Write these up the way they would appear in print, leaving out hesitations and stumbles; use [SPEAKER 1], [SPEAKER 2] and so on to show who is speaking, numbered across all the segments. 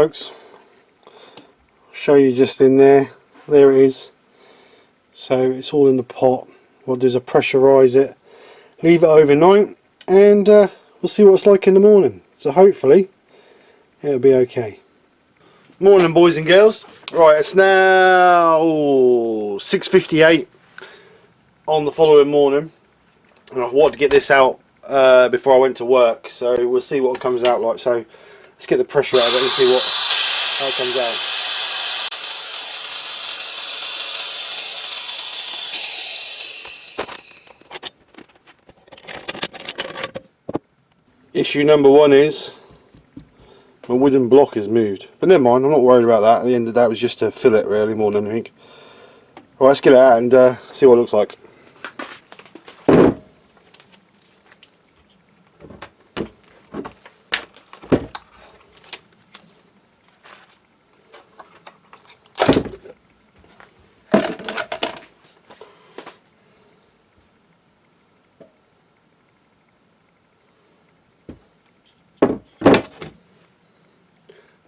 [SPEAKER 1] folks. I'll show you just in there. There it is. So it's all in the pot. What I'll do is I'll pressurise it, leave it overnight, and we'll see what it's like in the morning. So hopefully it'll be okay. Morning, boys and girls. Right, it's now 6:58 on the following morning, and I wanted to get this out before I went to work. So we'll see what it comes out like. So let's get the pressure out of it and see how it comes out. Issue number one is my wooden block is moved, but never mind, I'm not worried about that. At the end of that, it was just a fillet really, more than anything. Right, let's get it out and see what it looks like.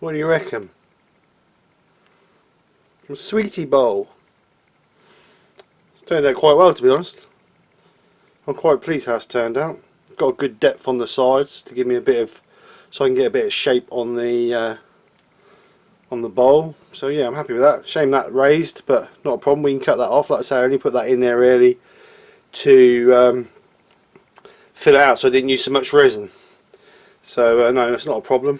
[SPEAKER 1] What do you reckon? A sweetie bowl. It's turned out quite well, to be honest. I'm quite pleased how it's turned out. Got a good depth on the sides to give me a bit of, so I can get a bit of shape on the bowl. So yeah, I'm happy with that. Shame that raised, but not a problem. We can cut that off. Like I say, I only put that in there really to fill it out, so I didn't use so much resin. So no, that's not a problem.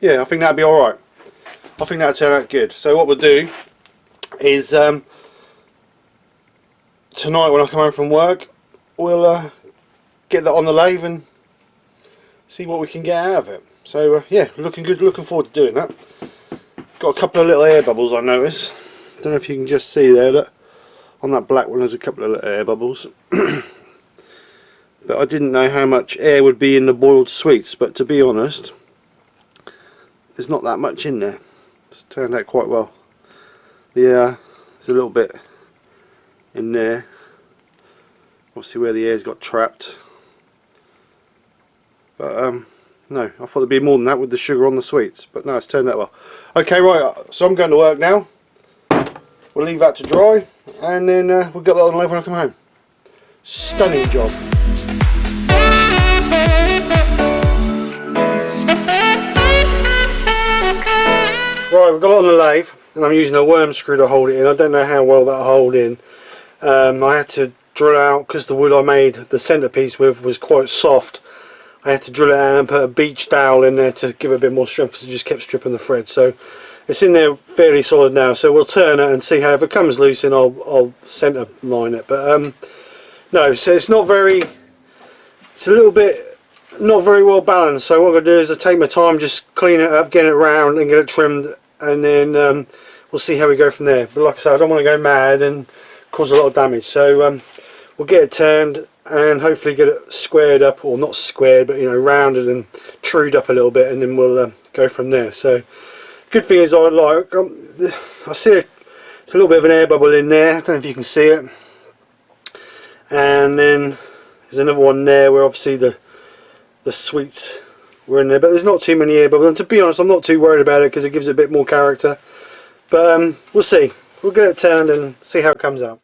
[SPEAKER 1] Yeah, I think that'll be alright. I think that'll turn out good. So what we'll do is tonight when I come home from work, we'll get that on the lathe and see what we can get out of it. So yeah, looking good, looking forward to doing that. Got a couple of little air bubbles I notice. Don't know if you can just see there, look, on that black one there's a couple of little air bubbles. But I didn't know how much air would be in the boiled sweets, but to be honest, there's not that much in there. It's turned out quite well. Yeah, there's a little bit in there, obviously where the air's got trapped, but no, I thought there'd be more than that with the sugar on the sweets, but no, it's turned out well. Okay, right, so I'm going to work now. We'll leave that to dry, and then we'll get that on the lathe when I come home. Stunning job. Right, we've got it on the lathe, and I'm using a worm screw to hold it in. I don't know how well that'll hold in. I had to drill out, because the wood I made the centrepiece with was quite soft. I had to drill it out and put a beech dowel in there to give it a bit more strength, because it just kept stripping the thread. So it's in there fairly solid now. So we'll turn it and see how, if it comes loose, and I'll centre line it. But no, so it's not very, it's a little bit not very well balanced. So what I'm going to do is I take my time, just clean it up, get it round and get it trimmed, and then we'll see how we go from there. But like I said, I don't want to go mad and cause a lot of damage. So we'll get it turned and hopefully get it squared up, or not squared, but you know, rounded and trued up a little bit, and then we'll go from there. So good thing is I see it's a little bit of an air bubble in there. I don't know if you can see it. And then there's another one there where obviously the sweets were in there, but there's not too many air bubbles, and to be honest I'm not too worried about it because it gives it a bit more character. But we'll see. We'll get it turned and see how it comes out.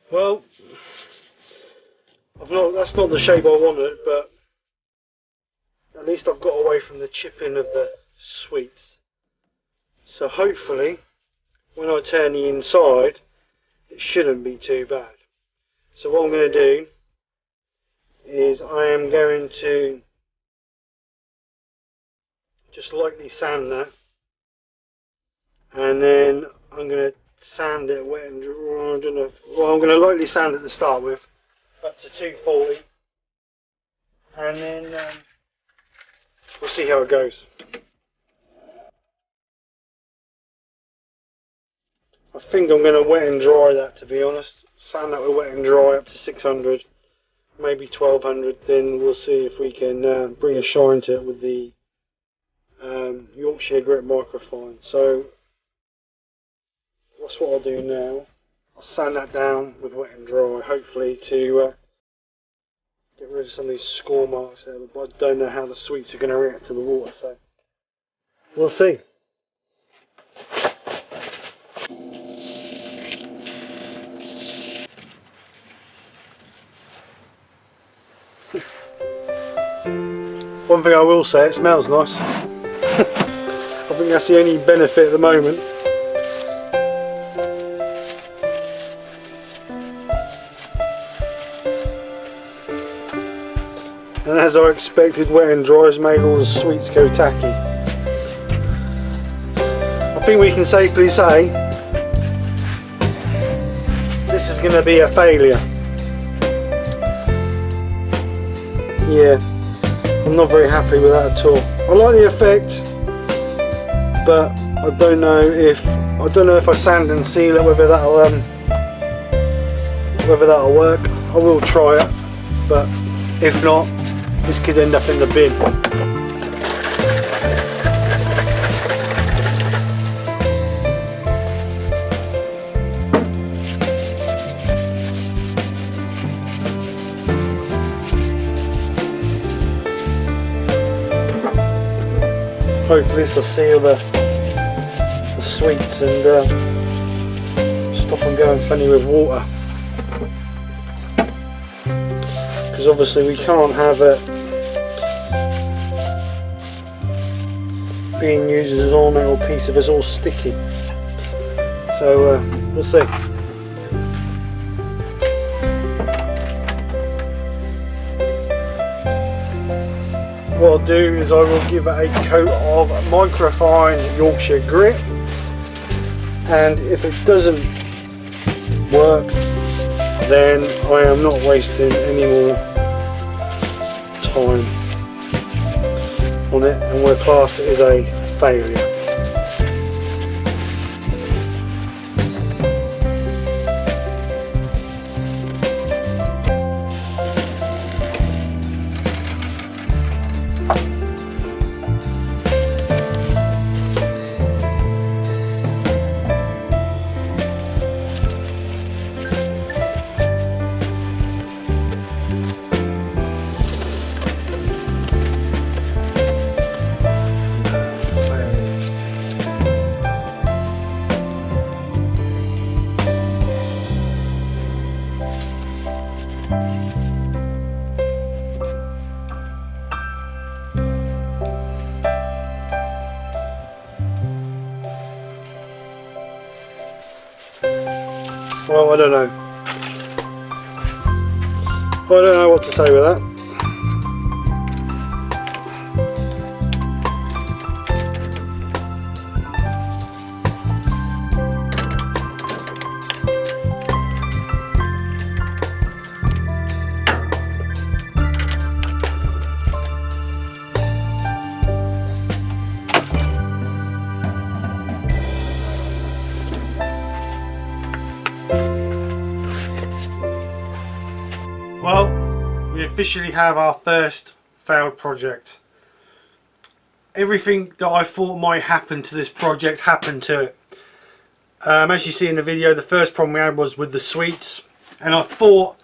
[SPEAKER 1] Well, that's not the shape I wanted, but at least I've got away from the chipping of the sweets. So hopefully when I turn the inside it shouldn't be too bad. So what I'm going to do is I am going to just lightly sand that and then I'm going to sand it wet and dry. I don't know if, well, I'm going to lightly sand it to start with, up to 240, and then we'll see how it goes. I think I'm going to wet and dry that, to be honest. Sand that with wet and dry up to 600, maybe 1200. Then we'll see if we can bring a shine to it with the Yorkshire Grit Microfine. So that's what I'll do now. I'll sand that down with wet and dry, hopefully to get rid of some of these score marks there, but I don't know how the sweets are going to react to the water, so we'll see. One thing I will say, it smells nice. I think that's the only benefit at the moment. And as I expected, wet and dry has made all the sweets go tacky. I think we can safely say this is going to be a failure. Yeah, I'm not very happy with that at all. I like the effect, but I don't know if I sand and seal it whether that'll work. I will try it, but if not, this could end up in the bin. Hopefully this will seal the sweets and stop them going funny with water. Because obviously we can't have it being used as an ornamental piece if it's all sticky. So we'll see. What I'll do is I will give it a coat of microfine Yorkshire Grit, and if it doesn't work, then I am not wasting any more time on it, and we'll class it as a failure. Well, I don't know. I don't know what to say with that. Well, we officially have our first failed project. Everything that I thought might happen to this project happened to it. As you see in the video, the first problem we had was with the sweets, and I thought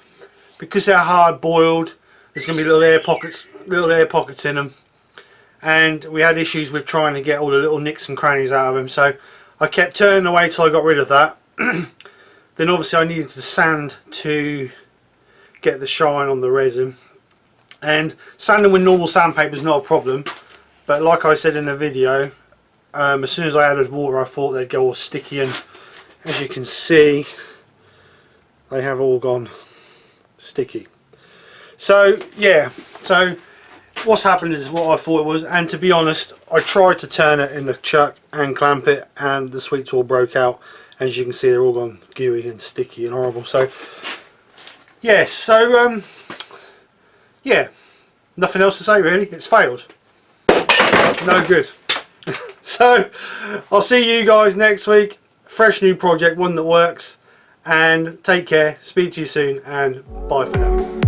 [SPEAKER 1] because they're hard boiled, there's going to be little air pockets in them, and we had issues with trying to get all the little nicks and crannies out of them. So I kept turning away till I got rid of that. Then obviously I needed the sand to get the shine on the resin, and sanding with normal sandpaper is not a problem, but like I said in the video, as soon as I added water I thought they'd go all sticky, and as you can see they have all gone sticky. So yeah, so what's happened is what I thought it was, and to be honest, I tried to turn it in the chuck and clamp it, and the sweets all broke out. As you can see, they're all gone gooey and sticky and horrible. So yes, so yeah, nothing else to say really. It's failed. No good. So I'll see you guys next week. Fresh new project, one that works. And take care. Speak to you soon, and bye for now.